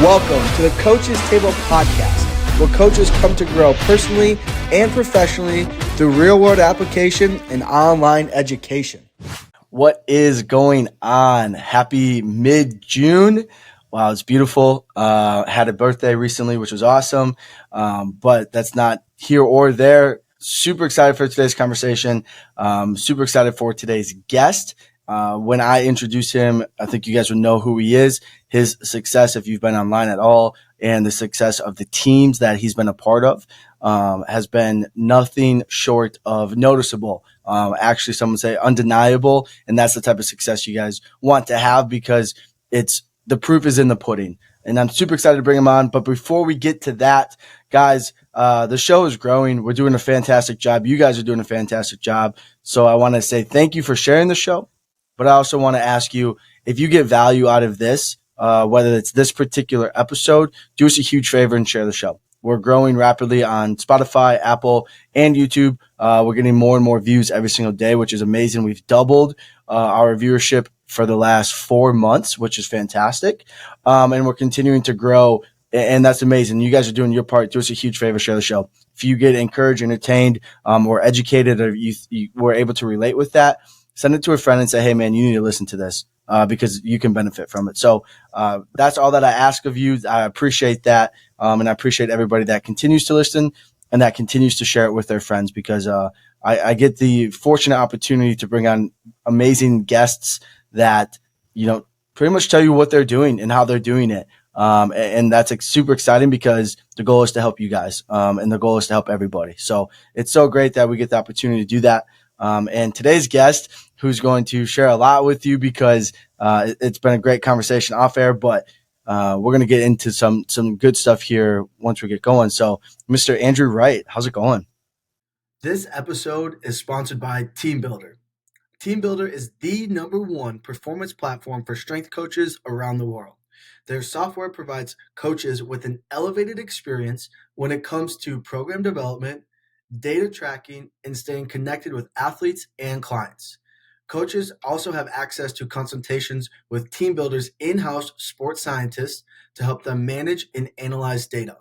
Welcome to the Coach's Table Podcast, where coaches come to grow personally and professionally through real-world application and online education. What is going on? Happy mid-June. Wow, it's beautiful. Had a birthday recently, which was awesome, but that's not here or there. Super excited for today's conversation. Super excited for today's guest. When I introduce him, I think you guys would know who he is, his success, if you've been online at all, and the success of the teams that he's been a part of has been nothing short of noticeable. Actually, some would say undeniable, and that's the type of success you guys want to have because the proof is in the pudding. And I'm super excited to bring him on. But before we get to that, guys, the show is growing. We're doing a fantastic job. You guys are doing a fantastic job. So I want to say thank you for sharing the show. But I also want to ask you, if you get value out of this, whether it's this particular episode, do us a huge favor and share the show. We're growing rapidly on Spotify, Apple, and YouTube. We're getting more and more views every single day, which is amazing. We've doubled our viewership for the last 4 months, which is fantastic. And we're continuing to grow, and that's amazing. You guys are doing your part. Do us a huge favor, share the show. If you get encouraged, entertained, or educated, or you were able to relate with that, send it to a friend and say, hey, man, you need to listen to this because you can benefit from it. So that's all that I ask of you. I appreciate that. And I appreciate everybody that continues to listen and that continues to share it with their friends because I get the fortunate opportunity to bring on amazing guests that, pretty much tell you what they're doing and how they're doing it. And that's super exciting because the goal is to help you guys and the goal is to help everybody. So it's so great that we get the opportunity to do that. And today's guest, who's going to share a lot with you because it's been a great conversation off air, but we're going to get into some good stuff here once we get going. So, Mr. Andrew Wright, how's it going? This episode is sponsored by TeamBuildr. TeamBuildr is the #1 performance platform for strength coaches around the world. Their software provides coaches with an elevated experience when it comes to program development, data tracking, and staying connected with athletes and clients. Coaches also have access to consultations with TeamBuildr's in-house sports scientists to help them manage and analyze data.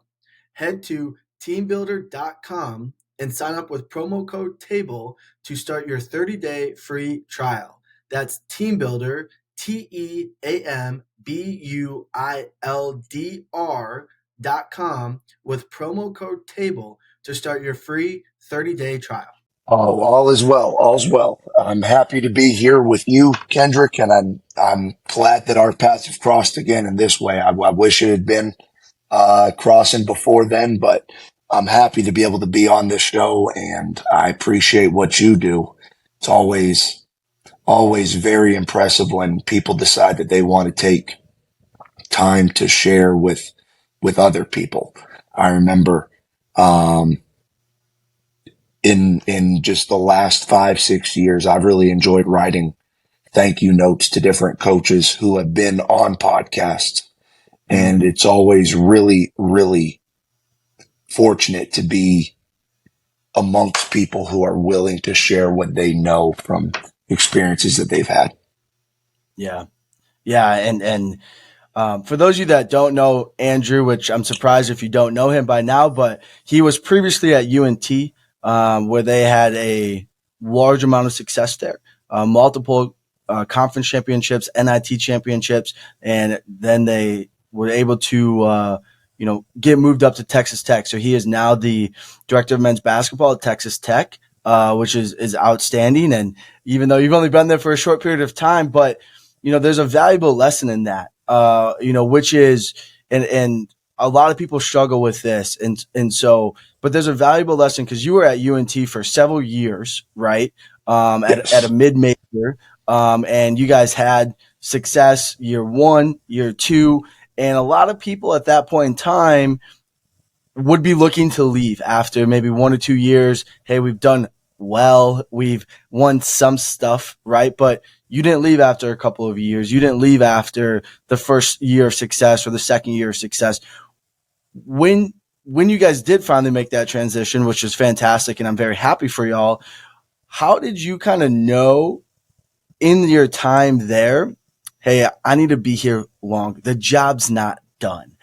Head to teambuildr.com and sign up with promo code TABLE to start your 30-day free trial. That's TeamBuildr, TeamBuildr.com with promo code TABLE to start your free 30-day trial. Oh, all is well. All's well. I'm happy to be here with you, Kendrick, and I'm glad that our paths have crossed again in this way. I wish it had been crossing before then, but I'm happy to be able to be on this show, and I appreciate what you do. It's always very impressive when people decide that they want to take time to share with other people. I remember in just the last 5-6 years, I've really enjoyed writing thank you notes to different coaches who have been on podcasts. And it's always really, really fortunate to be amongst people who are willing to share what they know from experiences that they've had. Yeah. Yeah. And for those of you that don't know Andrew, which I'm surprised if you don't know him by now, but he was previously at UNT, where they had a large amount of success there, multiple conference championships, NIT championships, and then they were able to get moved up to Texas Tech. So he is now the director of men's basketball at Texas Tech, which is outstanding. And even though you've only been there for a short period of time, but there's a valuable lesson in that, which is and a lot of people struggle with this. And so, but there's a valuable lesson because you were at UNT for several years, right? Yes. At a mid-major. And you guys had success year 1, year 2. And a lot of people at that point in time would be looking to leave after maybe 1 or 2 years. Hey, we've done well. We've won some stuff, right? But you didn't leave after a couple of years. You didn't leave after the first year of success or the second year of success. When you guys did finally make that transition, which is fantastic, and I'm very happy for y'all, how did you kind of know in your time there, hey, I need to be here long. The job's not done.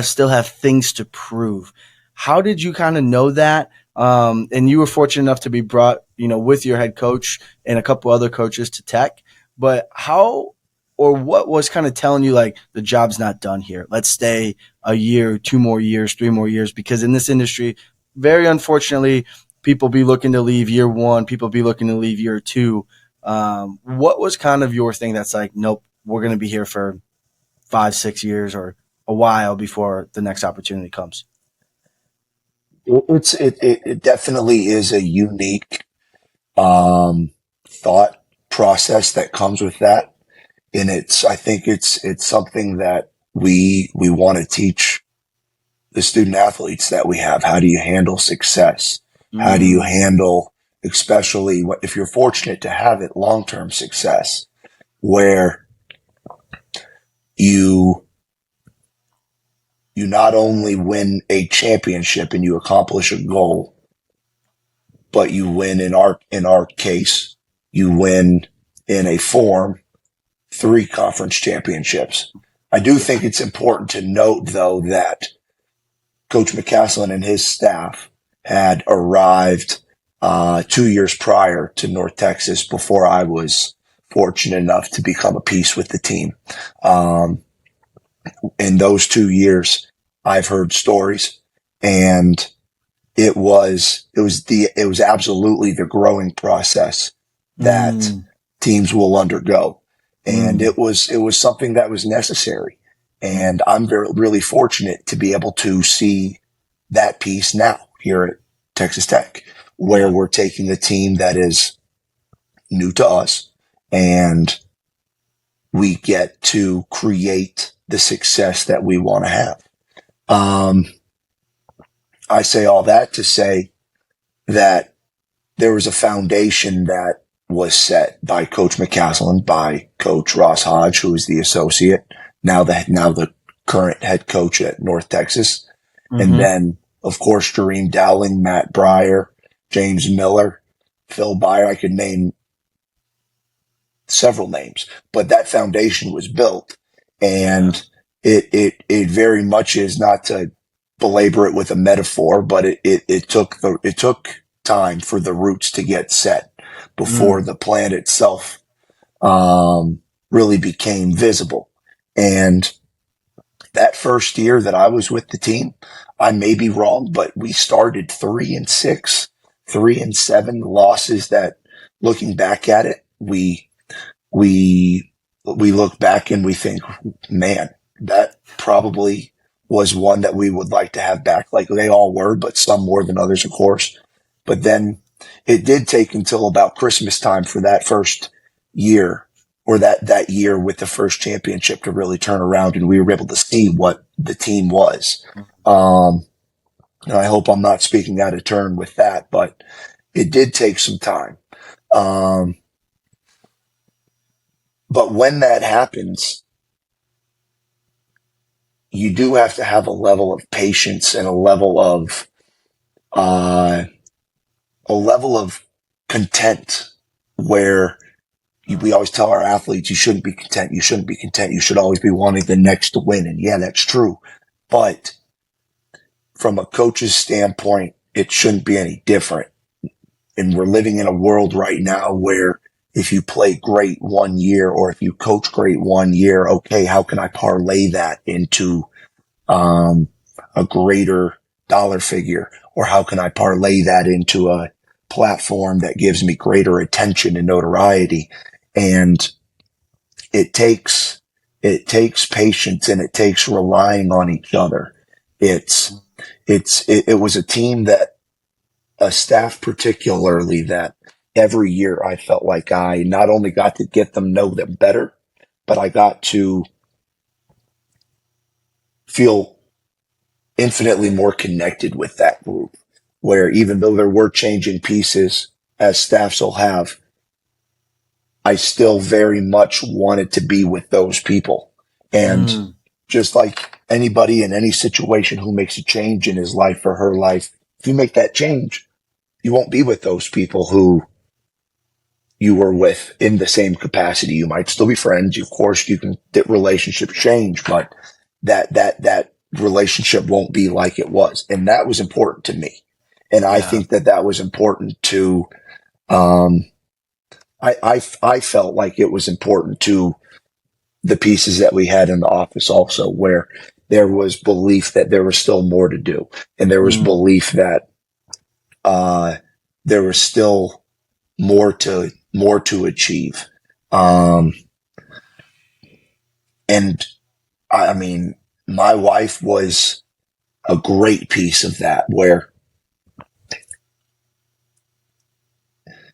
still have things to prove. How did you kind of know that? And you were fortunate enough to be brought, with your head coach and a couple other coaches to Tech. But how or what was kind of telling you like the job's not done here? Let's stay a year, 2 more years, 3 more years, because in this industry, very unfortunately, people be looking to leave year one, people be looking to leave year two. What was kind of your thing that's like, nope, we're going to be here for 5, 6 years or a while before the next opportunity comes? It definitely is a unique thought process that comes with that, and I think it's something that we want to teach the student athletes that we have. How do you handle success? How do you Mm, handle, especially if you're fortunate to have it, long-term success, where you you not only win a championship and you accomplish a goal, but you win in our case, you win in a form 3 conference championships. I do think it's important to note though that Coach McCaslin and his staff had arrived 2 years prior to North Texas before I was fortunate enough to become a piece with the team. Um, in those 2 years, I've heard stories, and it was absolutely the growing process that mm, teams will undergo, and mm, it was something that was necessary. And I'm really fortunate to be able to see that piece now here at Texas Tech, where yeah. we're taking a team that is new to us, and we get to create the success that we want to have. Um, I say all that to say that there was a foundation that was set by Coach McCaslin, by Coach Ross Hodge, who is the associate, now the current head coach at North Texas. And Mm-hmm. then, of course, Jareem Dowling, Matt Breyer, James Miller, Phil Byer. I could name several names, but that foundation was built, Yeah. and it very much is, not to belabor it with a metaphor, but it took time for the roots to get set before Mm, the plant itself really became visible. And that first year that I was with the team, I may be wrong, but we started 3-6, 3-7 losses that, looking back at it, we we look back and we think, man, that probably was one that we would like to have back. Like they all were, but some more than others, of course. But then it did take until about Christmas time for that first year, or that year with the first championship, to really turn around, and we were able to see what the team was. Um, and I hope I'm not speaking out of turn with that, but it did take some time. Um, but when that happens, you do have to have a level of patience and uh, a level of content, where we always tell our athletes, you shouldn't be content. You shouldn't be content. You should always be wanting the next to win. And yeah, that's true. But from a coach's standpoint, it shouldn't be any different. And we're living in a world right now where if you play great one year, or if you coach great one year, okay, how can I parlay that into um, a greater dollar figure? Or how can I parlay that into a platform that gives me greater attention and notoriety? And it takes, it takes patience, and it takes relying on each other. It's, it was a team that, a staff particularly, that every year I felt like I not only got to get them, know them better, but I got to feel infinitely more connected with that group, where even though there were changing pieces, as staffs will have, I still very much wanted to be with those people. And mm, just like anybody in any situation who makes a change in his life or her life, if you make that change, you won't be with those people who you were with in the same capacity. You might still be friends. Of course, you can, that relationships change, but that relationship won't be like it was. And that was important to me. And I Yeah. think that was important to, I felt like it was important to the pieces that we had in the office also, where there was belief that there was still more to do. And there was Mm. belief that, there was still more to achieve. And I mean, my wife was a great piece of that, where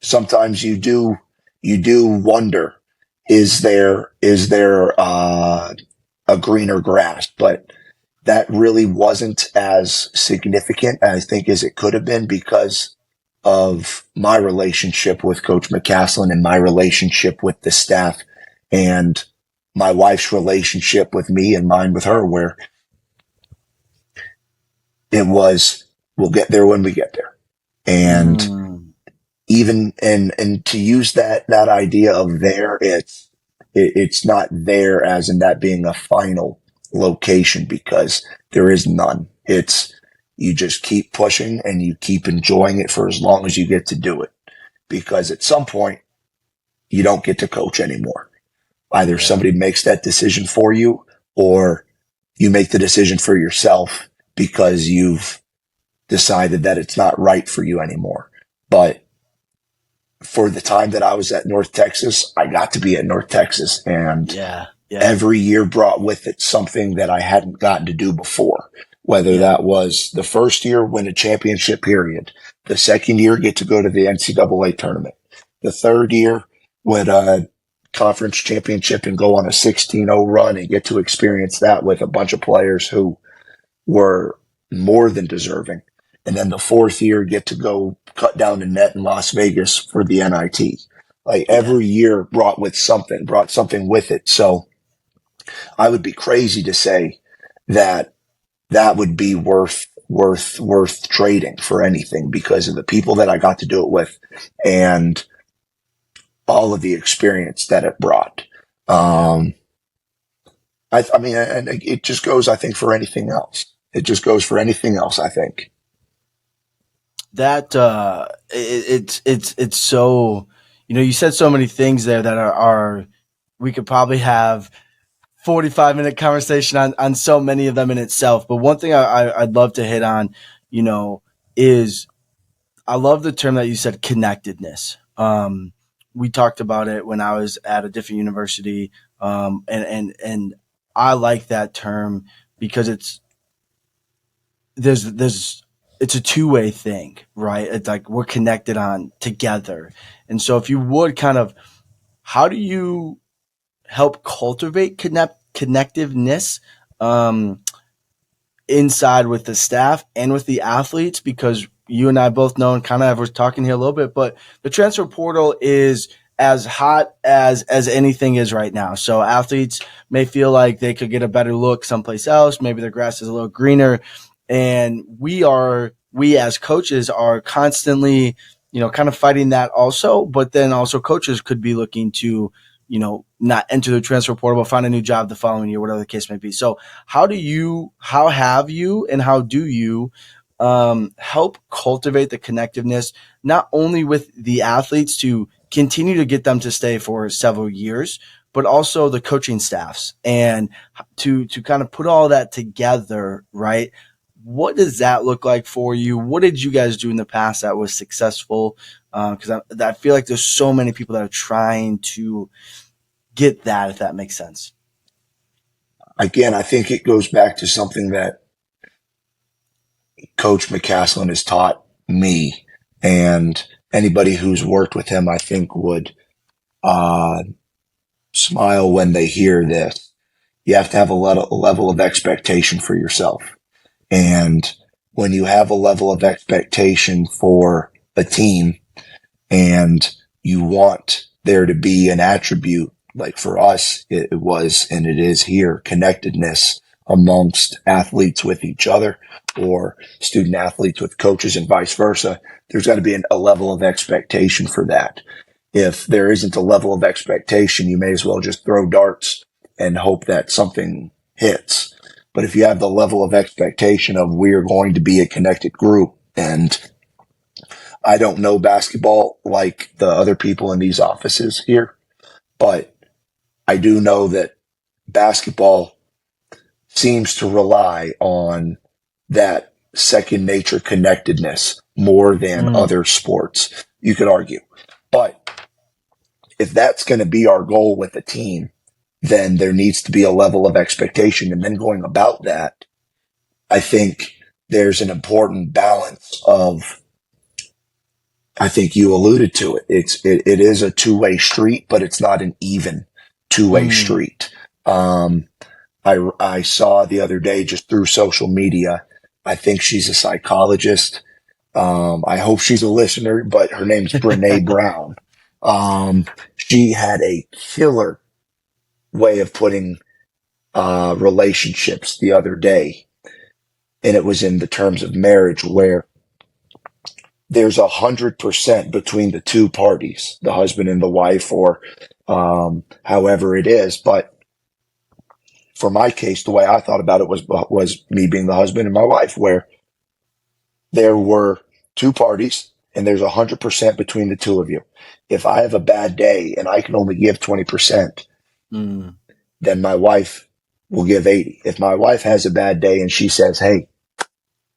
sometimes you do wonder, is there a greener grass? But that really wasn't as significant, I think, as it could have been, because of my relationship with Coach McCaslin and my relationship with the staff and my wife's relationship with me and mine with her, where it was, we'll get there when we get there. And Mm. even, and to use that idea of there, it's not there as in that being a final location, because there is none. It's, you just keep pushing and you keep enjoying it for as long as you get to do it, because at some point you don't get to coach anymore. Either Yeah. somebody makes that decision for you, or you make the decision for yourself because you've decided that it's not right for you anymore. But for the time that I was at North Texas, I got to be at North Texas, and Yeah. Yeah. every year brought with it something that I hadn't gotten to do before. Whether Yeah. that was the first year win a championship, period. The second year get to go to the NCAA tournament. The third year win a conference championship and go on a 16-0 run and get to experience that with a bunch of players who were more than deserving. And then the fourth year get to go cut down the net in Las Vegas for the NIT. Like Yeah. every year brought something with it. So I would be crazy to say that that would be worth trading for anything, because of the people that I got to do it with and all of the experience that it brought. Yeah. I mean, and it just goes, I think, for anything else. It just goes for anything else, I think. That it's so, you said so many things there that are we could probably have 45-minute conversation on so many of them in itself. But one thing I'd love to hit on, is I love the term that you said, connectedness. We talked about it when I was at a different university, and I like that term because there's it's a two-way thing, right? It's like we're connected on together. And so if you would kind of, how do you help cultivate connectiveness um, inside with the staff and with the athletes? Because you and I both know, and kind of we're talking here a little bit, but the transfer portal is as hot as anything is right now. So athletes may feel like they could get a better look someplace else. Maybe their grass is a little greener, and we as coaches are constantly, kind of fighting that also. But then also coaches could be looking to, not enter the transfer portal, but find a new job the following year, whatever the case may be. So how have you, and how do you help cultivate the connectiveness, not only with the athletes to continue to get them to stay for several years, but also the coaching staffs, and to kind of put all that together, right? What does that look like for you? What did you guys do in the past that was successful? Because I feel like there's so many people that are trying to get that, if that makes sense. Again, I think it goes back to something that Coach McCaslin has taught me, and anybody who's worked with him, I think, would uh, smile when they hear this. You have to have a level of expectation for yourself. And when you have a level of expectation for a team, and you want there to be an attribute, like for us, it was, and it is here, connectedness amongst athletes with each other, or student athletes with coaches, and vice versa. There's got to be a level of expectation for that. If there isn't a level of expectation, you may as well just throw darts and hope that something hits. But if you have the level of expectation of we are going to be a connected group, and I don't know basketball like the other people in these offices here, but I do know that basketball seems to rely on that second nature connectedness more than Mm, other sports, you could argue. But if that's going to be our goal with the team, then there needs to be a level of expectation. And then going about that, I think there's an important balance of, I think you alluded to it. It is a two-way street, but it's not an even two-way mm. street. Um, I saw the other day just through social media. I think she's a psychologist. I hope she's a listener, but her name's Brene Brown. Um, she had a killer way of putting relationships the other day, and it was in the terms of marriage, where there's 100% between the two parties, the husband and the wife, or however it is. But for my case, the way I thought about it was me being the husband and my wife, where there were two parties and there's 100% between the two of you. If I have a bad day and I can only give 20%, Mm. then my wife will give 80. If my wife has a bad day and she says, "Hey,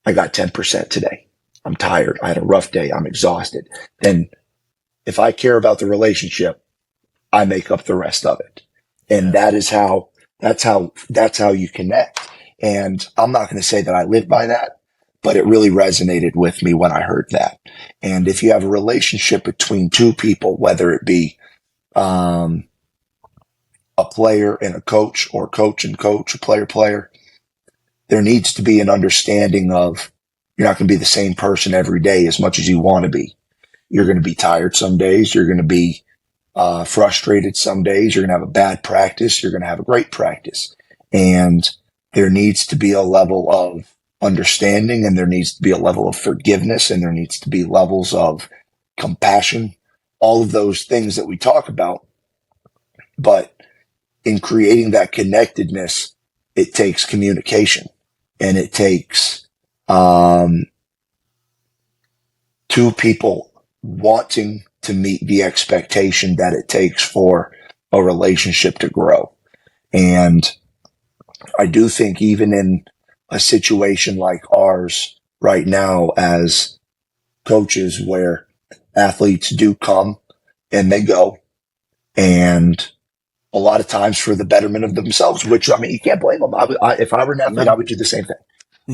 I got 10% today. I'm tired. I had a rough day. I'm exhausted." Then if I care about the relationship, I make up the rest of it. And Yeah. that's how you connect. And I'm not going to say that I live by that, but it really resonated with me when I heard that. And if you have a relationship between two people, whether it be, um, a player and a coach, or coach and coach, a player, there needs to be an understanding of you're not going to be the same person every day as much as you want to be. You're going to be tired some days. You're going to be frustrated some days. You're going to have a bad practice. You're going to have a great practice. And there needs to be a level of understanding, and there needs to be a level of forgiveness, and there needs to be levels of compassion, all of those things that we talk about. But in creating that connectedness, it takes communication, and it takes um, two people wanting to meet the expectation that it takes for a relationship to grow. And I do think even in a situation like ours right now as coaches, where athletes do come and they go, and a lot of times for the betterment of themselves, which, I mean, you can't blame them. If I were an athlete, No. I would do the same thing.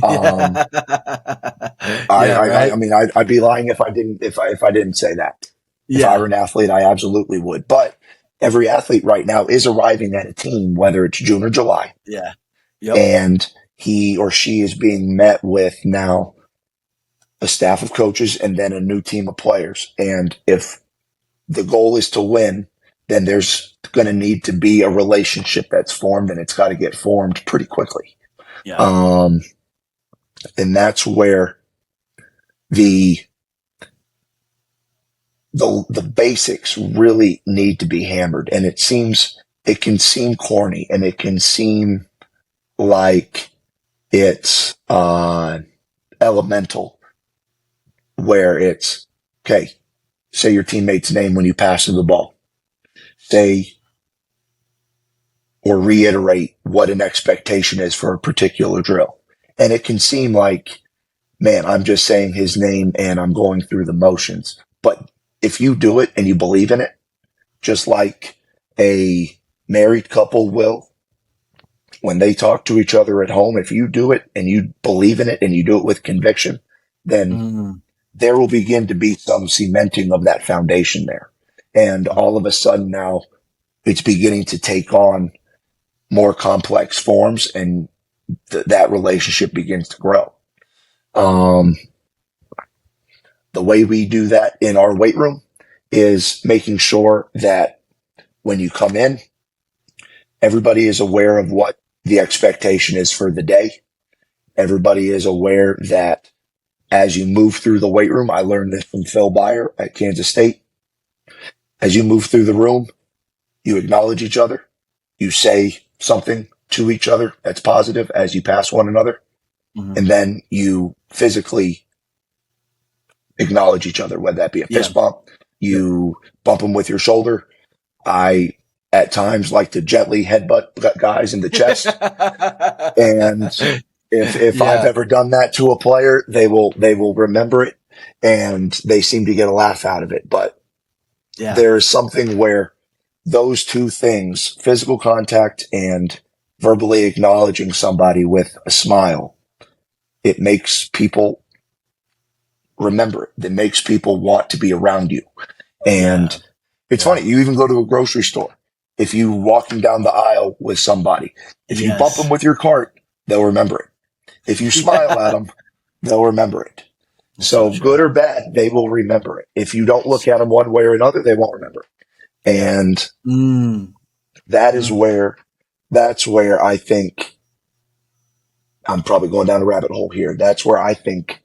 Um, Yeah. Yeah, I right? mean, I'd be lying if I didn't, if I didn't say that. If I Yeah. were an athlete, I absolutely would. But every athlete right now is arriving at a team, whether it's June or July, Yeah. Yep. and he or she is being met with now a staff of coaches and then a new team of players. And if the goal is to win, then there's going to need to be a relationship that's formed, and it's got to get formed pretty quickly. Yeah. Um, and that's where the the basics really need to be hammered. And it can seem corny, and it can seem like it's elemental, where it's, okay, say your teammate's name when you pass them the ball, say or reiterate what an expectation is for a particular drill. And it can seem like, man, I'm just saying his name and I'm going through the motions. But if you do it and you believe in it, just like a married couple will when they talk to each other at home, if you do it and you believe in it and you do it with conviction, then Mm. there will begin to be some cementing of that foundation there. And all of a sudden now it's beginning to take on more complex forms, and that relationship begins to grow. Um, the way we do that in our weight room is making sure that when you come in, everybody is aware of what the expectation is for the day. Everybody is aware that as you move through the weight room, I learned this from Phil Byer at Kansas State. As you move through the room, you acknowledge each other. You say something to each other that's positive as you pass one another. Mhm. And then you physically acknowledge each other, whether that be a Yeah. fist bump, you bump them with your shoulder. I, at times, like to gently headbutt guys in the chest. And if I've Yeah. ever done that to a player, they will remember it, and they seem to get a laugh out of it. But Yeah. there's something where those two things, physical contact and verbally acknowledging somebody with a smile, it makes people remember it. It makes people want to be around you. And Yeah. it's Yeah. funny, you even go to a grocery store. If you walking down the aisle with somebody, if you bump them Yes. with your cart, they'll remember it. If you smile at them, they'll remember it. That's so So true. good or bad, they will remember it. If you don't look at them one way or another, they won't remember it. Yeah. And Mm. that is that's where I think I'm probably going down a rabbit hole here. That's where I think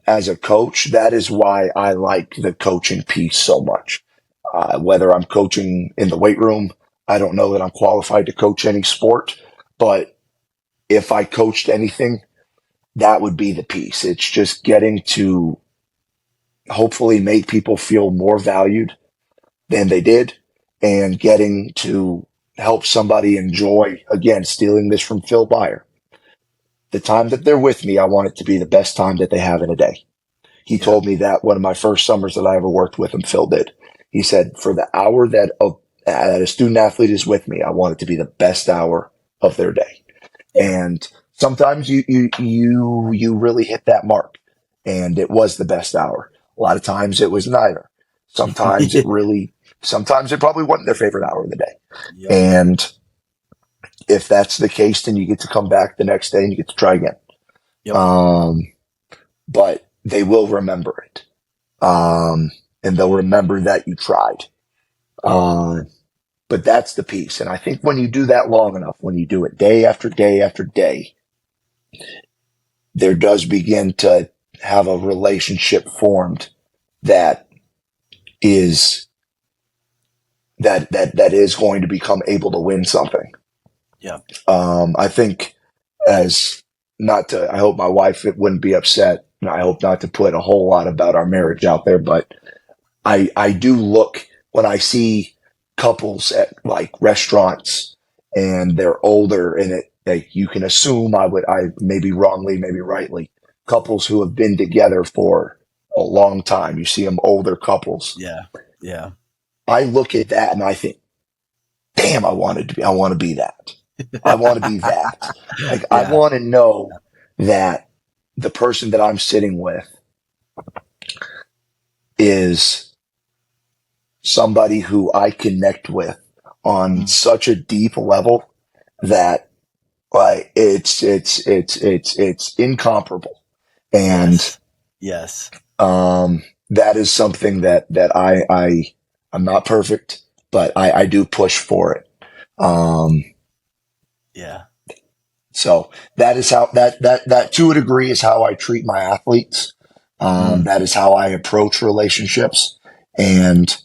as a coach, that is why I like the coaching piece so much. Whether I'm coaching in the weight room, I don't know that I'm qualified to coach any sport, but if I coached anything, that would be the piece. It's just getting to hopefully make people feel more valued than they did, and getting to help somebody enjoy, again, stealing this from Phil Byer. The time that they're with me, I want it to be the best time that they have in a day. He Yeah. told me that one of my first summers that I ever worked with him, Phil did. He said, for the hour that a student athlete is with me, I want it to be the best hour of their day. Yeah. And sometimes you really hit that mark, and it was the best hour. A lot of times it was neither. Sometimes sometimes it probably wasn't their favorite hour of the day. Yep. And if that's the case, then you get to come back the next day and you get to try again. Yep. But they will remember it. And they'll remember that you tried. But that's the piece. And I think when you do that long enough, when you do it day after day after day, there does begin to have a relationship formed that is that is going to become able to win something. Yeah. I think I hope my wife wouldn't be upset, and I hope not to put a whole lot about our marriage out there, but I do look when I see couples at like restaurants and they're older, and you can assume I maybe wrongly, maybe rightly, couples who have been together for a long time. You see them older couples. Yeah. Yeah. I look at that and I think, damn, I want to be that. I want to be that. Like, I Yeah. want to know that the person that I'm sitting with is somebody who I connect with on such a deep level that like it's incomparable. And Yes. that is something that I'm not perfect, but I do push for it. Yeah. So that is how that to a degree is how I treat my athletes. That is how I approach relationships, and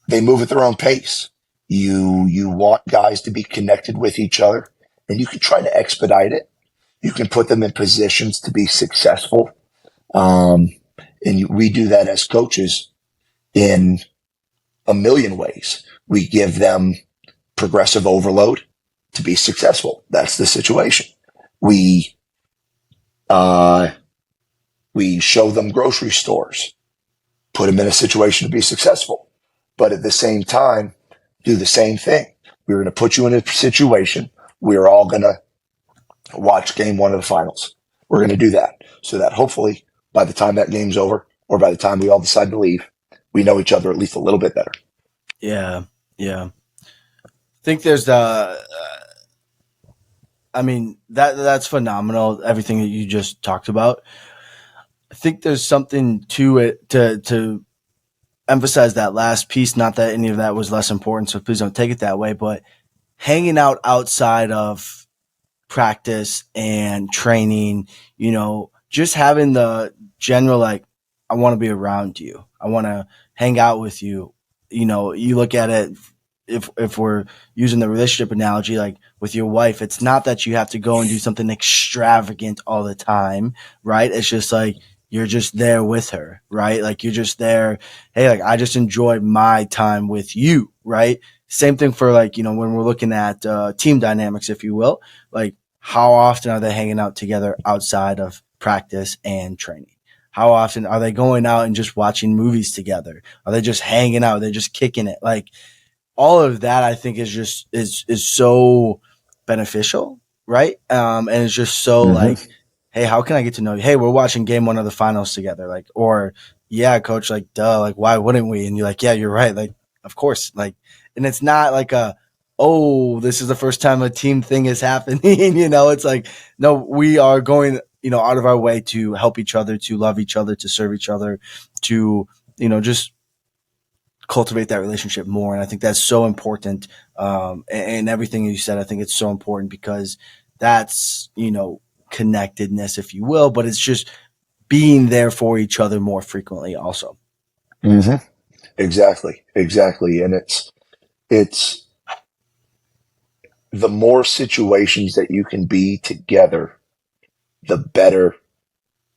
they move at their own pace. You want guys to be connected with each other, and you can try to expedite it. You can put them in positions to be successful. And we do that as coaches in a million ways. We give them progressive overload to be successful. That's the situation. We show them grocery stores, put them in a situation to be successful, but at the same time, do the same thing. We're going to put you in a situation. We're all going to watch game one of the finals. We're going to do that so that hopefully by the time that game's over, or by the time we all decide to leave, we know each other at least a little bit better. Yeah. Yeah. I think there's I mean, that's phenomenal, everything that you just talked about. I think there's something to it to emphasize that last piece, not that any of that was less important, so please don't take it that way, but hanging out outside of practice and training, just having the general, like, I want to be around you. I want to hang out with you. You look at it if we're using the relationship analogy, like with your wife, it's not that you have to go and do something extravagant all the time, right? It's just like you're just there with her, right? Like you're just there. Hey, like I just enjoy my time with you, right? Same thing for like, when we're looking at team dynamics, if you will, like how often are they hanging out together outside of practice and training? How often are they going out and just watching movies together? Are they just hanging out? Are they just kicking it? Like all of that, I think is so beneficial, right? And it's just so Hmm. like, hey, how can I get to know you? Hey, we're watching game one of the finals together, like, or yeah, coach, like, duh, like, why wouldn't we? And you're like, yeah, you're right, like, of course, like, and it's not like oh, this is the first time a team thing is happening, it's like, no, we are going, out of our way to help each other, to love each other, to serve each other, to, just cultivate that relationship more. And I think that's so important. And everything you said, I think it's so important because that's, connectedness, if you will, but it's just being there for each other more frequently also. Hmm. Exactly. Exactly. And it's the more situations that you can be together, the better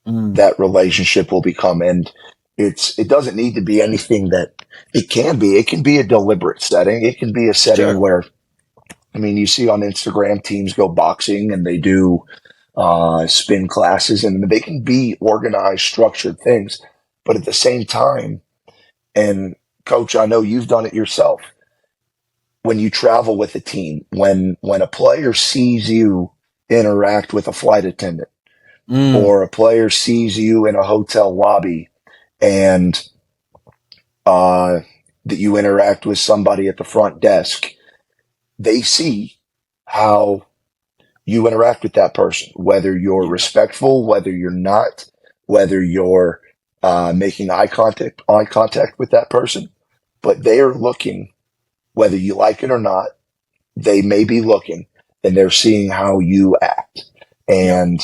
Mm, that relationship will become. And it doesn't need to be anything that it can be a deliberate setting. It can be a setting sure. where, I mean, you see on Instagram, teams go boxing and they do spin classes, and they can be organized, structured things. But at the same time, and coach, I know you've done it yourself. When you travel with a team, when a player sees you interact with a flight attendant, Mm, or a player sees you in a hotel lobby and uh, that you interact with somebody at the front desk, they see how you interact with that person, whether you're yeah. respectful, whether you're not, whether you're making eye contact with that person. But they are looking, whether you like it or not, they may be looking and they're seeing how you act. Yep. And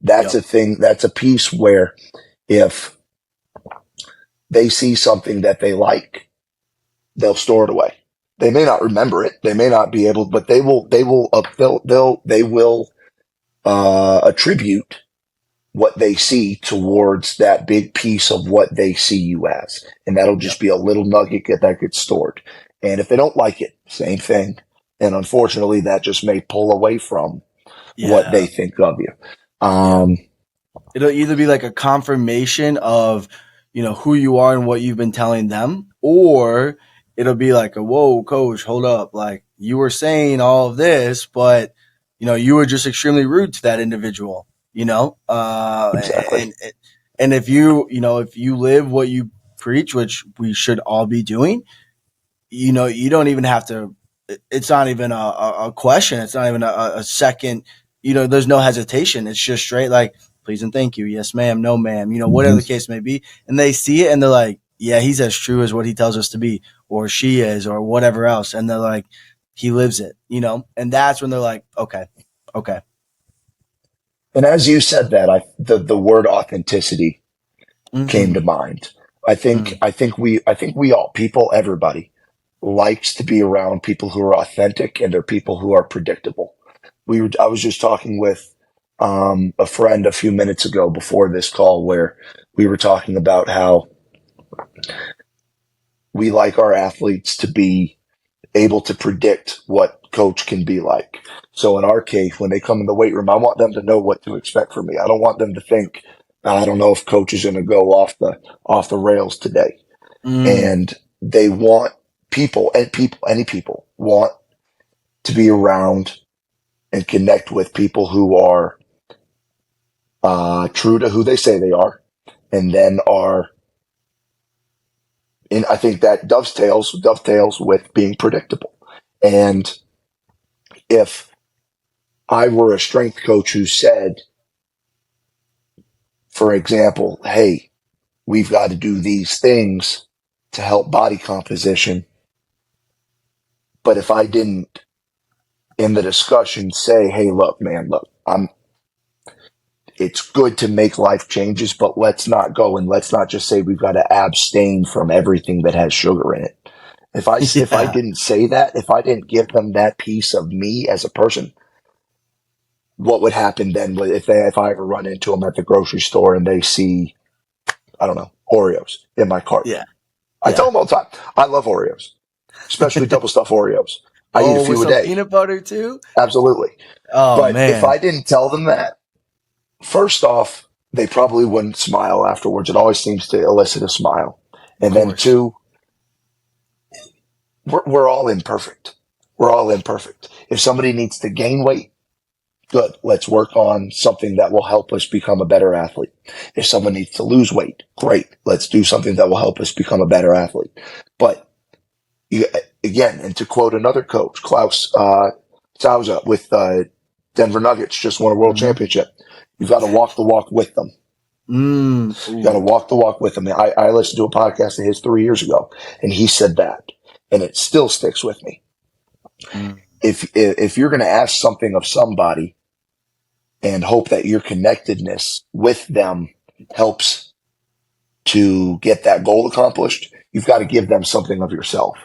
that's Yep. a thing, that's a piece where if they see something that they like, they'll store it away. They may not remember it. They may not be able, but they will attribute what they see towards that big piece of what they see you as. And that'll Yep. just be a little nugget that gets stored. And if they don't like it, same thing. And unfortunately, that just may pull away from what they Yeah. think of you. Yeah. Um, It'll either be like a confirmation of, who you are and what you've been telling them, or it'll be like a, whoa, coach, hold up. Like you were saying all of this, but, you were just extremely rude to that individual, exactly. and if you live what you preach, which we should all be doing, you don't even have to. It's not even a question. It's not even a second. There's no hesitation. It's just straight like, please and thank you. Yes, ma'am. No, ma'am. Whatever the Mm-hmm. case may be. And they see it and they're like, yeah, he's as true as what he tells us to be, or she is, or whatever else. And they're like, he lives it. And that's when they're like, okay, okay. And as you said that, the word authenticity came to Mm, mind. mm, I think we all, people, everybody likes to be around people who are authentic and they're people who are predictable. I was just talking with a friend a few minutes ago before this call where we were talking about how we like our athletes to be able to predict what coach can be like. So in our case, when they come in the weight room, I want them to know what to expect from me. I don't want them to think, I don't know if coach is going to go off the rails today. mm. And they want any people want to be around and connect with people who are true to who they say they are, and then are and I think that dovetails with being predictable. And if I were a strength coach who said, for example, hey, we've got to do these things to help body composition, but if I didn't in the discussion say, hey, look, man, look, I'm it's good to make life changes, but let's not just say we've got to abstain from everything that has sugar in it. If I Yeah. didn't say that, if I didn't give them that piece of me as a person, what would happen then if I ever run into them at the grocery store and they see, I don't know, Oreos in my cart? Yeah. I tell Yeah. them all the time, I love Oreos, especially double stuffed Oreos. I eat a Oh, with few a some day. peanut butter too? Absolutely. Oh But if man. I didn't tell them that, first off, they probably wouldn't smile afterwards. It always seems to elicit a smile. Of And then course. two, we're all imperfect. We're all imperfect. If somebody needs to gain weight, good. Let's work on something that will help us become a better athlete. If someone needs to lose weight, great. Let's do something that will help us become a better athlete. But you, again, and to quote another coach, Klaus Sauza with Denver Nuggets, just won a world Hmm. championship. You've got to walk the walk with them. You got to Ooh. walk the walk with them. I listened to a podcast of his 3 years ago, and he said that, and it still sticks with me. Mm. If you're going to ask something of somebody and hope that your connectedness with them helps to get that goal accomplished, you've got to give them something of yourself.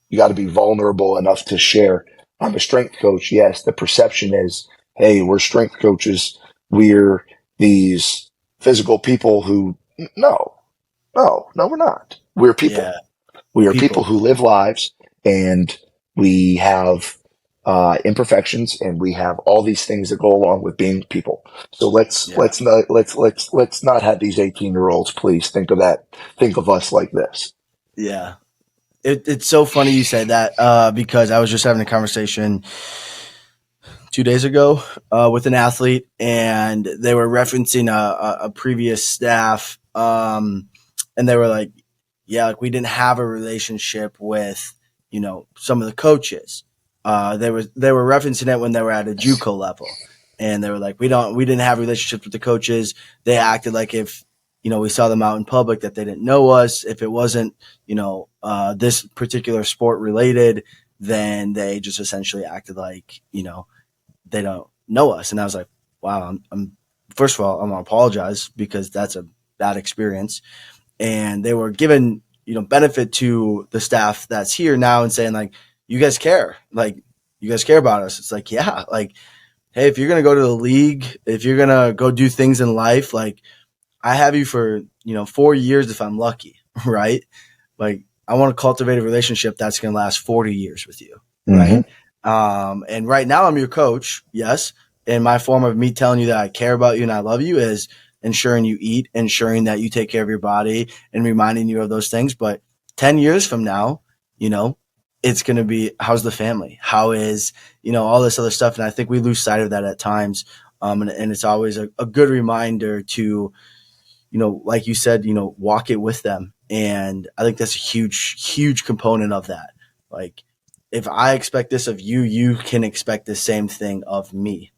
You got to be vulnerable enough to share. I'm a strength coach. Yes, the perception is, hey, we're strength coaches. We're these physical people who, no, we're not. We're Yeah. people. We are people People. who live lives, and we have imperfections, and we have all these things that go along with being people. So Yeah. let's not have these 18-year-olds please think of that. Think of us like this. Yeah. It's so funny you say that because I was just having a conversation 2 days ago with an athlete, and they were referencing a previous staff, and they were like, "Yeah, like we didn't have a relationship with some of the coaches." They were referencing it when they were at a JUCO level, and they were like, we didn't have relationships with the coaches. They acted like if we saw them out in public that they didn't know us. If it wasn't this particular sport related, then they just essentially acted like they don't know us. And I was like, wow, I'm first of all, I'm gonna apologize because that's a bad experience. And they were given, benefit to the staff that's here now and saying like, you guys care, like you guys care about us. It's like, yeah, like, hey, if you're gonna go to the league, if you're gonna go do things in life, like I have you for 4 years if I'm lucky, right? Like I want to cultivate a relationship that's going to last 40 years with you, Mm-hmm. right? And right now I'm your coach, yes. And my form of me telling you that I care about you and I love you is ensuring you eat, ensuring that you take care of your body, and reminding you of those things. But 10 years from now, you know, it's going to be how's the family? How is, all this other stuff. And I think we lose sight of that at times. And it's always a good reminder to, like you said, walk it with them. And I think that's a huge, huge component of that. Like, if I expect this of you, you can expect the same thing of me.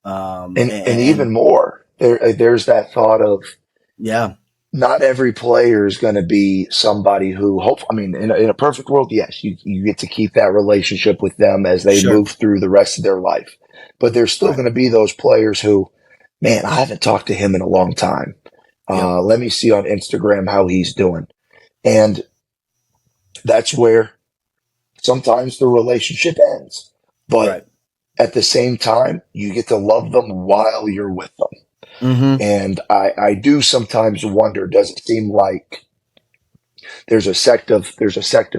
And And even more, there's that thought of yeah, not every player is going to be somebody who hope. I mean, in a perfect world, yes, you get to keep that relationship with them as they sure. move through the rest of their life. But there's still Right. going to be those players who, man, I haven't talked to him in a long time. Yep. Let me see on Instagram how he's doing. And that's where sometimes the relationship ends. But Right. at the same time, you get to love them while you're with them. Mm-hmm. And I do sometimes wonder, does it seem like there's a sect of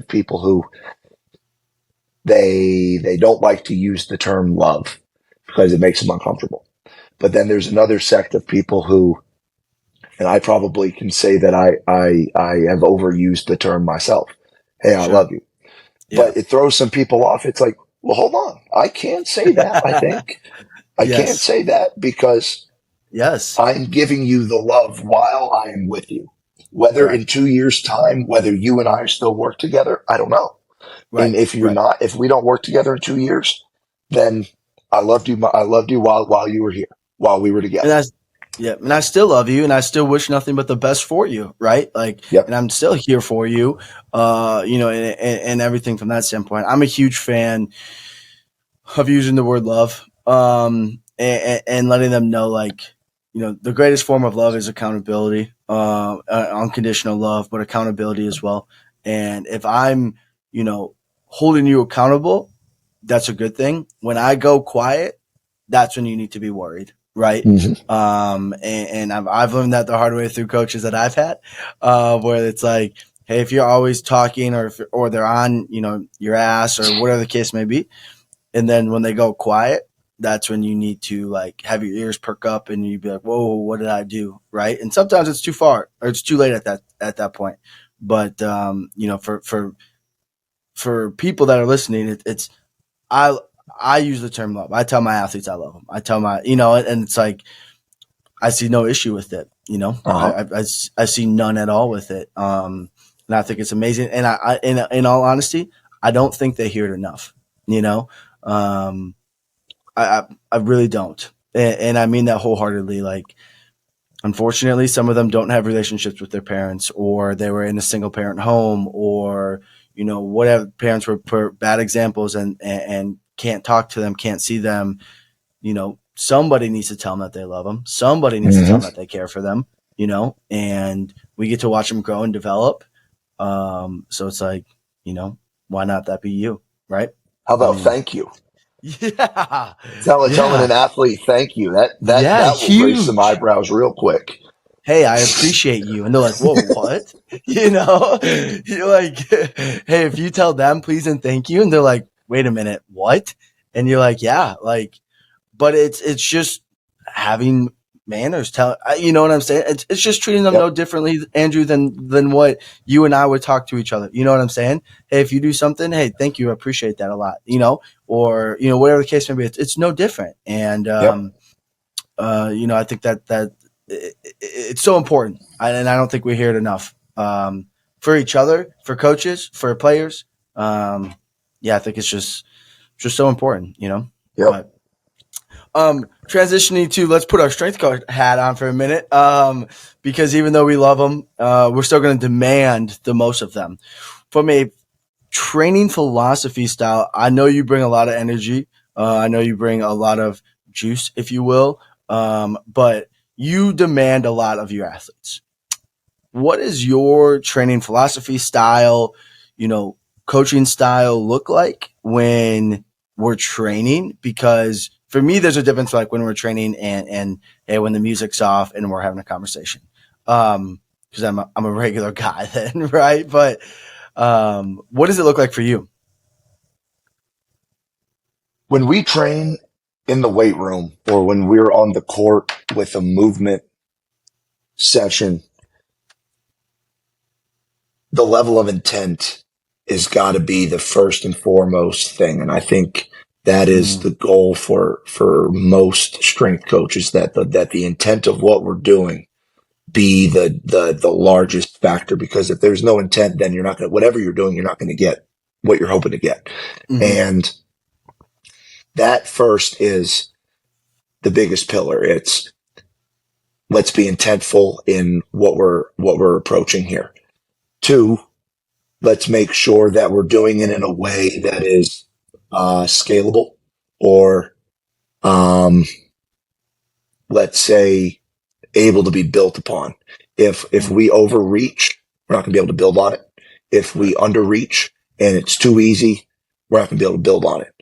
people who they don't like to use the term love because it makes them uncomfortable. But then there's another sect of people who, and I probably can say that I have overused the term myself. Hey, I Sure. love you. Yeah. But it throws some people off. It's like, well, hold on. I can't say that, I think. I can't Yes. say that because Yes. I'm giving you the love while I am with you. Whether in Correct. 2 years' time, whether you and I still work together, I don't know. And Right. if Right. if we don't work together in 2 years, then I loved you. I loved you while you were here, while we were And together. that's yeah, and I still love you, and I still wish nothing but the best for you, right? Like, and Yep. I'm still here for you, and everything from that standpoint. I'm a huge fan of using the word love, and letting them know, like, the greatest form of love is accountability, unconditional love, but accountability as well. And if I'm, holding you accountable, that's a good thing. When I go quiet, that's when you need to be worried, right? Mm-hmm. And I've learned that the hard way through coaches that I've had, where it's like, hey, if you're always talking or they're on, your ass or whatever the case may be, and then when they go quiet, that's when you need to like have your ears perk up and you be like, whoa, what did I do? Right. And sometimes it's too far or it's too late at that point. But, for people that are listening, it's, I, I use the term love. I tell my athletes I love them. I tell and it's like, I see no issue with it. Uh-huh. I see none at all with it. And I think it's amazing. And in all honesty, I don't think they hear it enough. You know, um, I really don't, and I mean that wholeheartedly. Like, unfortunately, some of them don't have relationships with their parents, or they were in a single parent home, or whatever. Parents were bad examples, and can't talk to them, can't see them. Somebody needs to tell them that they love them. Somebody needs to tell them Mm-hmm. that they care for them. And we get to watch them grow and develop. So it's like, why not that be you, right? How I about mean, thank you? yeah, Telling yeah, an athlete thank you. yeah, That will raise some huge. eyebrows real quick. Hey, I appreciate you. And they're like, whoa, what? You're like, hey, if you tell them please and thank you, and they're like, wait a minute, what? And you're like, yeah, like, but it's just having manners. You know what I'm saying? It's just treating them no Yep. differently, Andrew, than what you and I would talk to each other. You know what I'm saying? Hey, if you do something, hey, thank you, I appreciate that a lot. Or whatever the case may be, it's no different. And Yep. I think that it's so important, and I don't think we hear it enough, for each other, for coaches, for players. Yeah, I think it's just so important, Yep. But transitioning to, let's put our strength coach hat on for a minute, because even though we love them, we're still going to demand the most of them from a training philosophy style. I know you bring a lot of energy. I know you bring a lot of juice, if you will. But you demand a lot of your athletes. What is your training philosophy style, you know, coaching style look like when we're training? Because for me, there's a difference like when we're training and when the music's off and we're having a conversation. Because I'm a regular guy then, right? But what does it look like for you? When we train in the weight room or when we're on the court with a movement session, the level of intent is got to be the first and foremost thing. And I think that is Mm, the goal for most strength coaches, that the intent of what we're doing be the largest factor, because if there's no intent, then you're not going to, whatever you're doing, you're not going to get what you're hoping to get. mm-hmm, And that first is the biggest pillar. It's, let's be intentful in what we're approaching here. Two, let's make sure that we're doing it in a way that is scalable, or um, let's say able to be built upon. If mm, we overreach, we're not going to be able to build on it. If we right. underreach and it's too easy, we're not going to be able to build on it.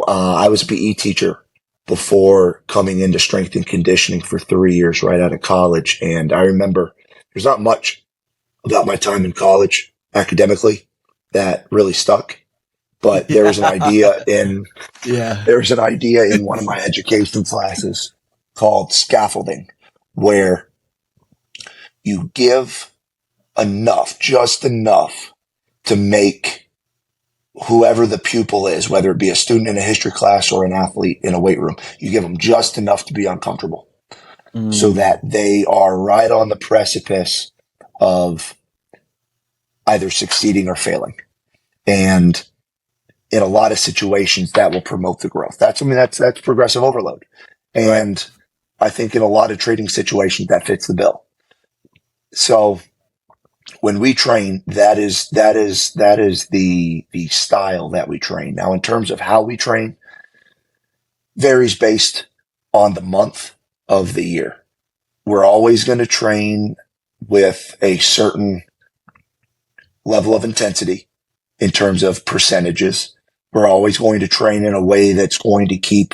I was a PE teacher before coming into strength and conditioning for 3 years right out of college. And I remember there's not much about my time in college academically that really stuck, but Yeah. Yeah. there was an idea in one of my education classes called scaffolding, where you give enough, just enough to make whoever the pupil is, whether it be a student in a history class or an athlete in a weight room, you give them just enough to be uncomfortable so that Mm, they are right on the precipice of either succeeding or failing. And in a lot of situations, that will promote the growth. That's progressive overload. right. And I think in a lot of training situations, that fits the bill. So when we train, that is the style that we train. Now, in terms of how we train, varies based on the month of the year. We're always going to train with a certain level of intensity. in terms of percentages. We're always going to train in a way that's going to keep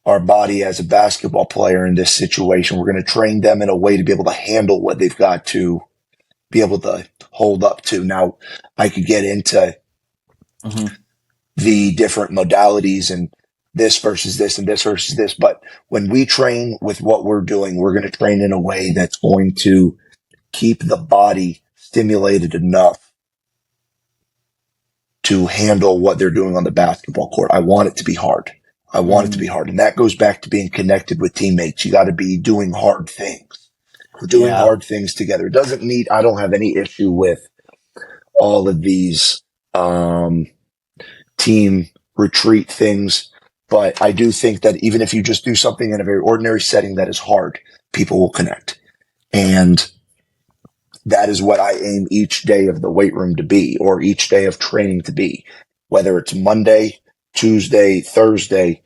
our body as a basketball player in this situation. We're going to train them in a way to be able to handle what they've got to be able to hold up to. Now, I could get into the different modalities and this versus this and this versus this, but when we train with what we're doing, we're going to train in a way that's going to keep the body stimulated enough to handle what they're doing on the basketball court. I want it to be hard. I want it to be hard. And that goes back to being connected with teammates. You got to be doing hard things. We're doing hard things together. It doesn't need, I don't have any issue with all of these team retreat things, but I do think that even if you just do something in a very ordinary setting that is hard, people will connect. And that is what I aim each day of the weight room to be, or each day of training to be, whether it's Monday, Tuesday, Thursday.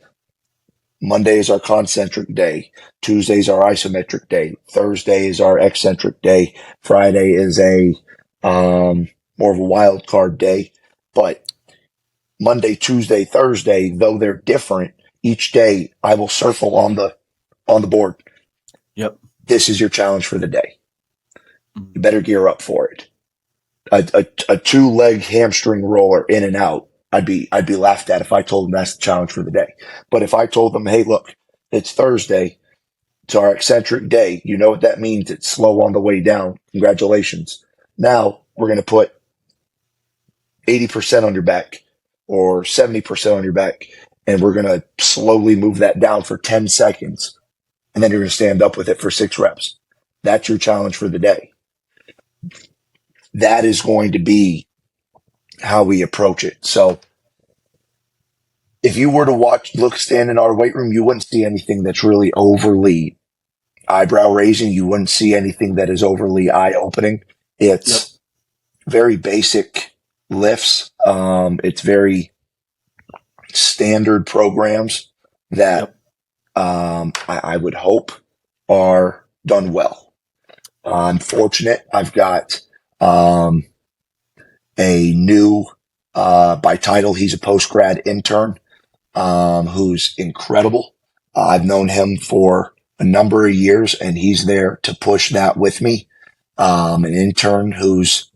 Monday is our concentric day. Tuesday is our isometric day. Thursday is our eccentric day. Friday is a more of a wild card day. But Monday, Tuesday, Thursday, though they're different, each day I will circle on the board. Yep. This is your challenge for the day. You better gear up for it. A 2-leg hamstring roller in and out, I'd be laughed at if I told them that's the challenge for the day. But if I told them, hey, look, it's Thursday, it's our eccentric day, you know what that means? It's slow on the way down. Congratulations. Now we're going to put 80% on your back or 70% on your back, and we're going to slowly move that down for 10 seconds. And then you're going to stand up with it for 6 reps. That's your challenge for the day. That is going to be how we approach it. So if you were to stand in our weight room, you wouldn't see anything that's really overly eyebrow raising. You wouldn't see anything that is overly eye opening. It's very basic lifts. It's very standard programs that I would hope are done well. I'm fortunate. I've got a new, by title, he's a post-grad intern who's incredible. I've known him for a number of years, and he's there to push that with me. An intern who's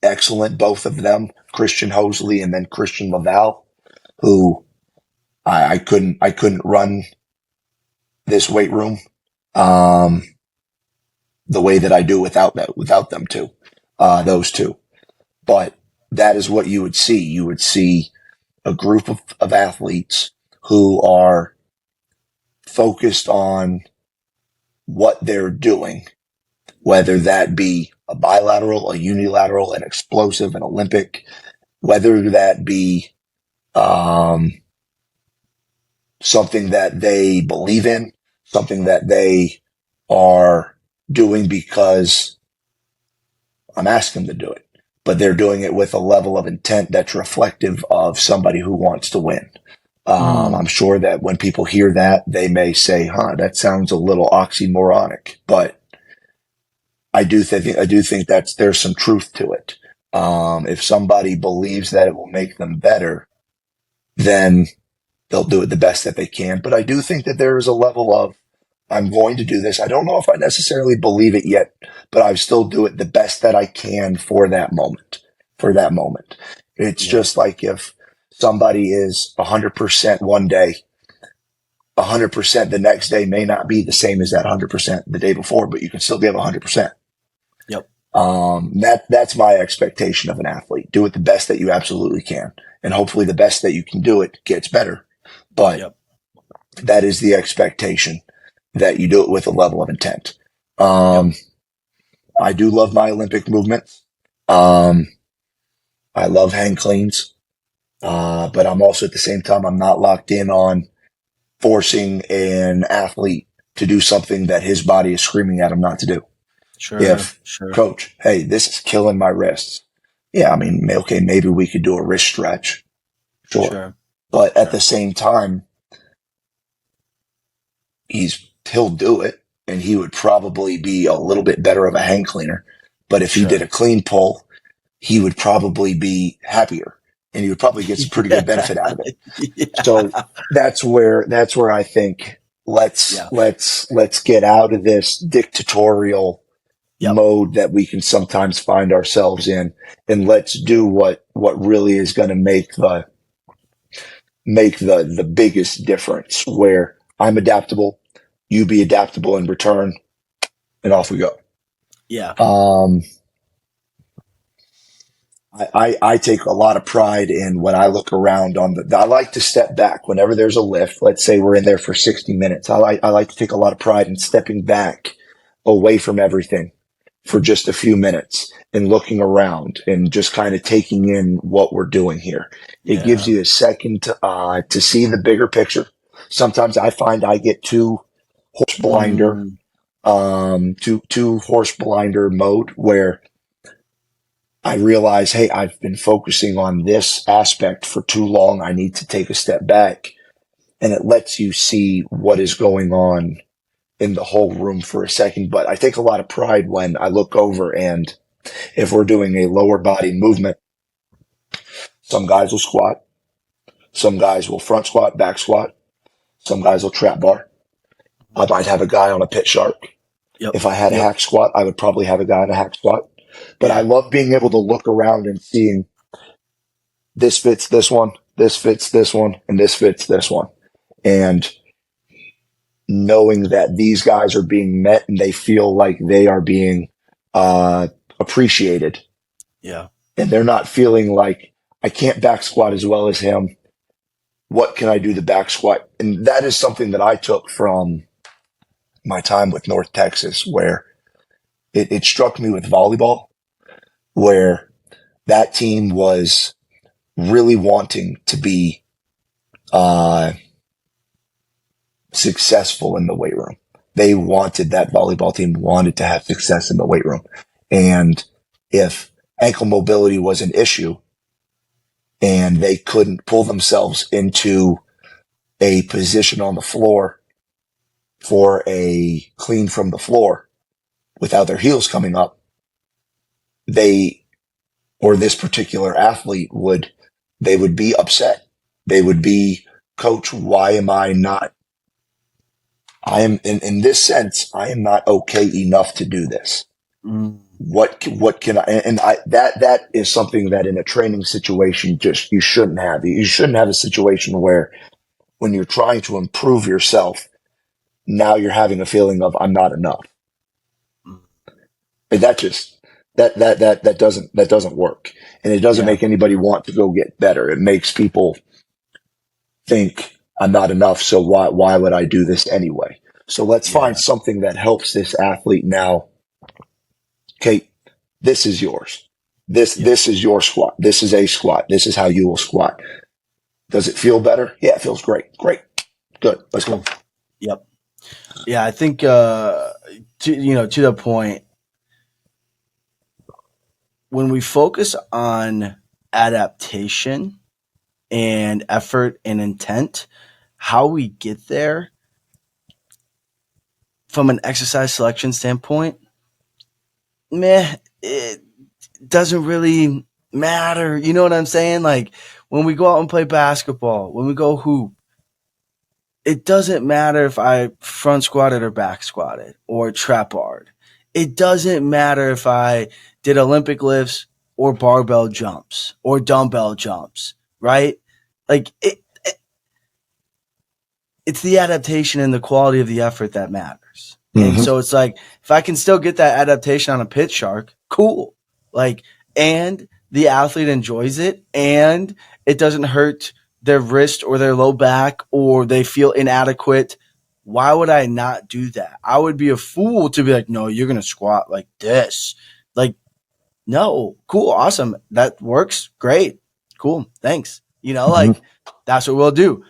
excellent, both of them, Christian Hosley and then Christian Laval, who I couldn't run this weight room the way that I do without them two, those two. But that is what you would see. You would see a group of athletes who are focused on what they're doing, whether that be a bilateral, a unilateral, an explosive, an Olympic, whether that be something that they believe in, something that they are doing because I'm asking them to do it, but they're doing it with a level of intent that's reflective of somebody who wants to win. I'm sure that when people hear that, they may say, that sounds a little oxymoronic, but I do think there's some truth to it. If somebody believes that it will make them better, then they'll do it the best that they can. But I do think that there is a level of, I'm going to do this. I don't know if I necessarily believe it yet, but I still do it the best that I can for that moment. It's just like if somebody is 100% one day, 100% the next day may not be the same as that 100% the day before, but you can still give 100%. Yep. That's my expectation of an athlete. Do it the best that you absolutely can. And hopefully the best that you can do it gets better. But that is the expectation, that you do it with a level of intent. I do love my Olympic movements. I love hang cleans. But I'm also at the same time, I'm not locked in on forcing an athlete to do something that his body is screaming at him not to do. Sure. Coach, hey, this is killing my wrists. Yeah, I mean, okay, maybe we could do a wrist stretch. Sure. But at the same time, he'll do it, and he would probably be a little bit better of a hang cleaner. But if he did a clean pull, he would probably be happier and he would probably get some pretty good benefit out of it. So Yeah. that's where I think Yeah. let's get out of this dictatorial Yep. mode that we can sometimes find ourselves in, and let's do what really is going to make the biggest difference, where I'm adaptable, you be adaptable in return, and off we go. Yeah. um I take a lot of pride in when I look around I like to step back whenever there's a lift. Let's say we're in there for 60 minutes. I like to take a lot of pride in stepping back away from everything for just a few minutes and looking around and just kind of taking in what we're doing here. It gives Yeah. you a second to see the bigger picture. Sometimes I find I get too horse blinder, Mm, too horse blinder mode, where I realize, hey, I've been focusing on this aspect for too long. I need to take a step back. And it lets you see what is going on in the whole room for a second. But I take a lot of pride when I look over, and if we're doing a lower body movement, some guys will squat, some guys will front squat, back squat, some guys will trap bar. I might have a guy on a pit shark. yep. If I had a Yep. hack squat, I would probably have a guy on a hack squat. But I Yeah. love being able to look around and seeing this fits this one, this fits this one, and this fits this one. And knowing that these guys are being met and they feel like they are being uh, appreciated, Yeah. and they're not feeling like, I can't back squat as well as him. What can I do to back squat? And that is something that I took from my time with North Texas, where it struck me with volleyball, where that team was really wanting to be uh, successful in the weight room. They wanted, that volleyball team wanted to have success in the weight room. And if ankle mobility was an issue and they couldn't pull themselves into a position on the floor for a clean from the floor without their heels coming up, they, or this particular athlete they would be upset. They would be, coach, why am I not, I am in this sense, I am not okay enough to do this. Mm, What can I, and I, that is something that in a training situation, just, you shouldn't have. You shouldn't have a situation where when you're trying to improve yourself, now you're having a feeling of, I'm not enough. mm, And that doesn't work. And it doesn't yeah. make anybody want to go get better. It makes people think, I'm not enough, so why would I do this anyway? So let's find Yeah. something that helps this athlete now. Okay, this is yours. This Yep. this is your squat. This is a squat. This is how you will squat. Does it feel better? Yeah, it feels great. Great. Good. Let's go. Cool. Yep. Yeah. I think, to the point, when we focus on adaptation and effort and intent, how we get there from an exercise selection standpoint, meh, it doesn't really matter. You know what I'm saying? Like when we go out and play basketball, when we go hoop, it doesn't matter if I front squatted or back squatted or trap barred. It doesn't matter if I did Olympic lifts or barbell jumps or dumbbell jumps, right? Like it's the adaptation and the quality of the effort that matters. And Mm-hmm. so it's like, if I can still get that adaptation on a pit shark, cool. Like, and the athlete enjoys it and it doesn't hurt their wrist or their low back or they feel inadequate. Why would I not do that? I would be a fool to be like, no, you're going to squat like this. Like, no, cool, awesome. That works. Great. Cool. Thanks. Mm-hmm. That's what we'll do.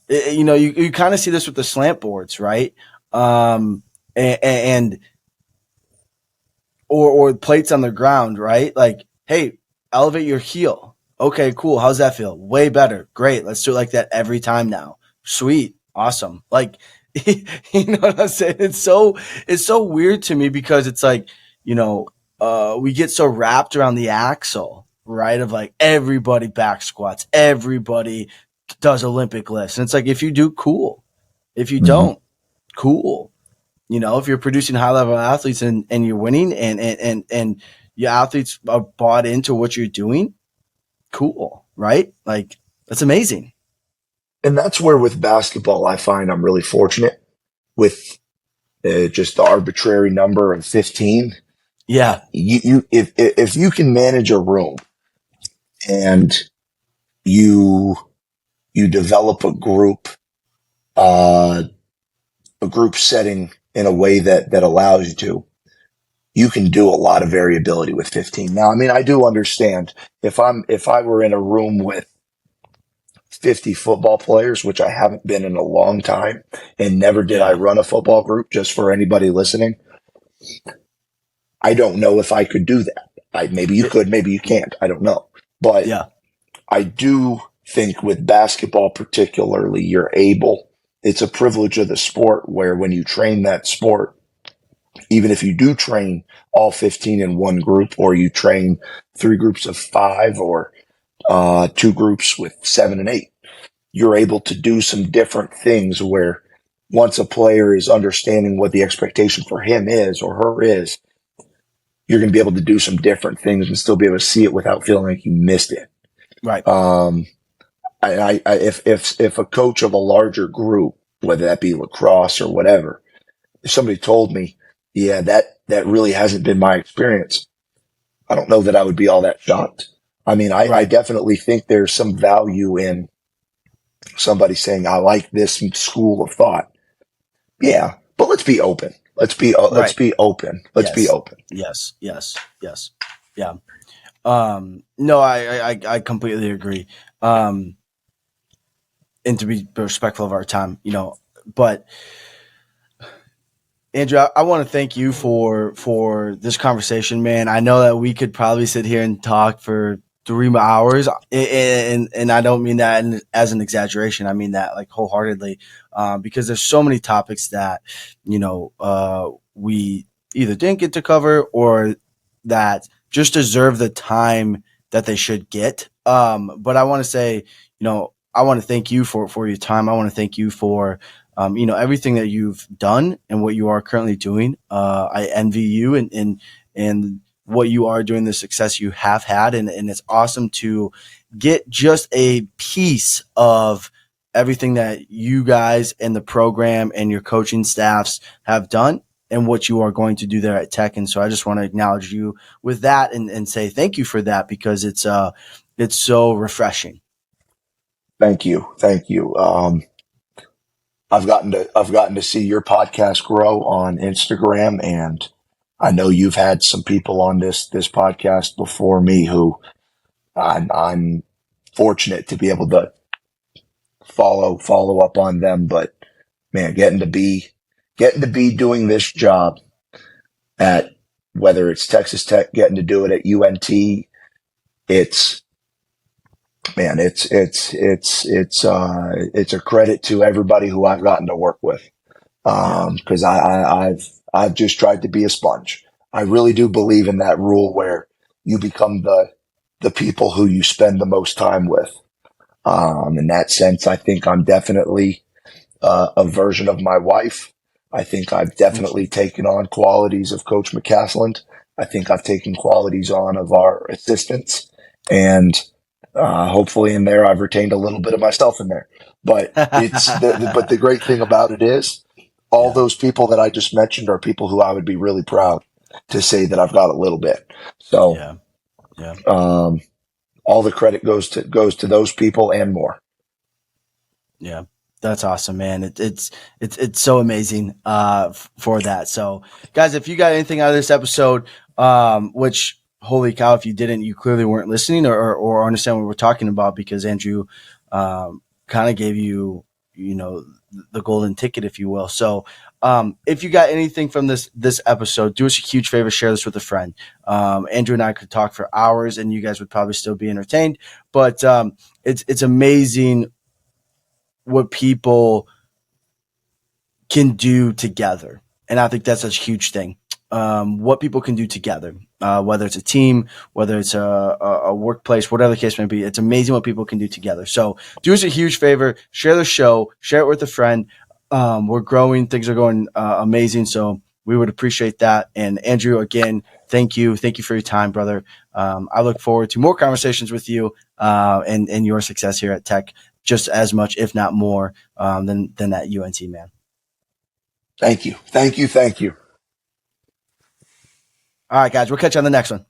You kind of see this with the slant boards, right? And or plates on the ground, right? Like, hey, elevate your heel. Okay, cool. How's that feel? Way better. Great. Let's do it like that every time now. Sweet. Awesome. Like, you know what I'm saying? It's so weird to me because it's like, we get so wrapped around the axle right? Of like everybody back squats, everybody does Olympic lifts. And it's like, if you do, cool. If you Mm-hmm. don't, cool. You know, if you're producing high level athletes and you're winning and your athletes are bought into what you're doing, cool, right? Like, that's amazing. And that's where with basketball, I find I'm really fortunate with just the arbitrary number of 15. Yeah, If you can manage a room and you you develop uh, a group setting in a way that allows you to, you can do a lot of variability with 15. Now, I mean, I do understand if I were in a room with 50 football players, which I haven't been in a long time, and never did I yeah, run a football group, just for anybody listening, I don't know if I could do that. Maybe you could, maybe you can't. I don't know. But yeah, I do think with basketball, particularly, it's a privilege of the sport where when you train that sport, even if you do train all 15 in one group, or you train three groups of five, or two groups with 7 and 8, you're able to do some different things where once a player is understanding what the expectation for him is or her is, you're going to be able to do some different things and still be able to see it without feeling like you missed it. right, Um, if a coach of a larger group, whether that be lacrosse or whatever, if somebody told me, yeah, that really hasn't been my experience, I don't know that I would be all that shocked. I mean, I right, definitely think there's some value in somebody saying, I like this school of thought. Yeah, but let's be open. Let's right. be open. Let's be Yes, open. yes, yes, yes. Yeah. No, I completely agree. Um, and to be respectful of our time, you know, but Andrew, I want to thank you for this conversation, man. I know that we could probably sit here and talk for 3 hours, and I don't mean that as an exaggeration. I mean that like wholeheartedly, because there's so many topics that we either didn't get to cover or that just deserve the time that they should get. But I want to say, I want to thank you for your time. I want to thank you for everything that you've done and what you are currently doing. I envy you and what you are doing, the success you have had. And it's awesome to get just a piece of everything that you guys and the program and your coaching staffs have done and what you are going to do there at Tech. And so I just want to acknowledge you with that and say thank you for that, because it's so refreshing. Thank you. Thank you. I've gotten to see your podcast grow on Instagram, and I know you've had some people on this podcast before me who I'm fortunate to be able to follow up on them. But man, getting to be doing this job at, whether it's Texas Tech, getting to do it at UNT, it's man, it's a credit to everybody who I've gotten to work with. Yeah. Because I've just tried to be a sponge. I really do believe in that rule where you become the people who you spend the most time with. In that sense, I think I'm definitely a version of my wife. I think I've Thank you. definitely taken on qualities of Coach McCasland. I think I've taken qualities on of our assistants, and hopefully in there I've retained a little bit of myself in there. But but the great thing about it is all Yeah. those people that I just mentioned are people who I would be really proud to say that I've got a little bit. So Yeah. Yeah. um, all the credit goes to those people and more. Yeah, that's awesome, man. It's so amazing for that. So, guys, if you got anything out of this episode, which holy cow, if you didn't, you clearly weren't listening or understand what we're talking about, because Andrew kind of gave you the golden ticket, if you will. So, if you got anything from this episode, do us a huge favor, share this with a friend. Andrew and I could talk for hours, and you guys would probably still be entertained. But it's amazing what people can do together. And I think that's a huge thing. what people can do together, whether it's a team, whether it's a workplace, whatever the case may be. It's amazing what people can do together. So do us a huge favor, share the show, share it with a friend. We're growing. Things are going amazing. So we would appreciate that. And Andrew, again, thank you. Thank you for your time, brother. I look forward to more conversations with you and your success here at Tech just as much, if not more, than at UNT, man. Thank you. Thank you. Thank you. All right, guys, we'll catch you on the next one.